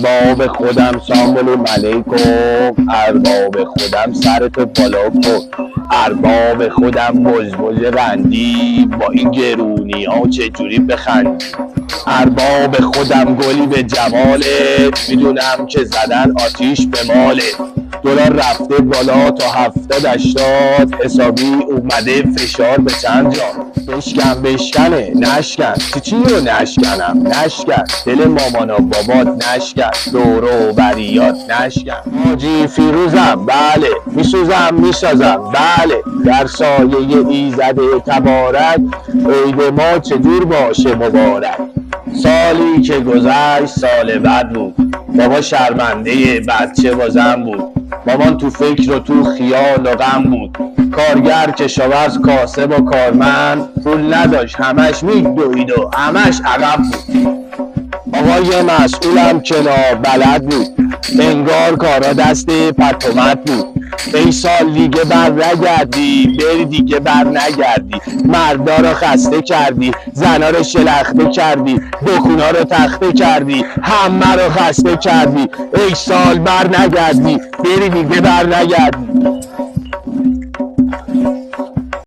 ارباب خودم سلام علیکم، ارباب خودم سرتو بالا کن، ارباب خودم بزبز رندی با این گرونی ها چجوری بخندی، ارباب خودم گلی به جمالت میدونم که زدن آتیش به مالت، دلار رفته بالا تا 70-80 حسابی اومده فشار به چند جا، بشکن بشکنه نشکن چی رو نشکنم نشکن دل مامانا بابات نشکن دور و بریات نشکن حاجی فیروزم بله میسوزم میسازم بله در سایه ایزده تبارک عید ما چجور باشه مبارک. سالی که گذشت سال بد بود، بابا شرمنده بچه بازم بود، مامان تو فکر و تو خیال و غم بود، کارگر کشاورز کاسب و کارمند پول نداشت همش میدوید و همش عقب بود، آقای مسئولم که نابلد بود انگار کارا دست پتومت بود، ای سال دیگه بر نگردی بری دیگه بر نگردی، مردا رو خسته کردی زنا رو شلخته کردی دکونا رو تخته کردی همه رو خسته کردی، ای سال بر نگردی بری دیگه بر نگردی.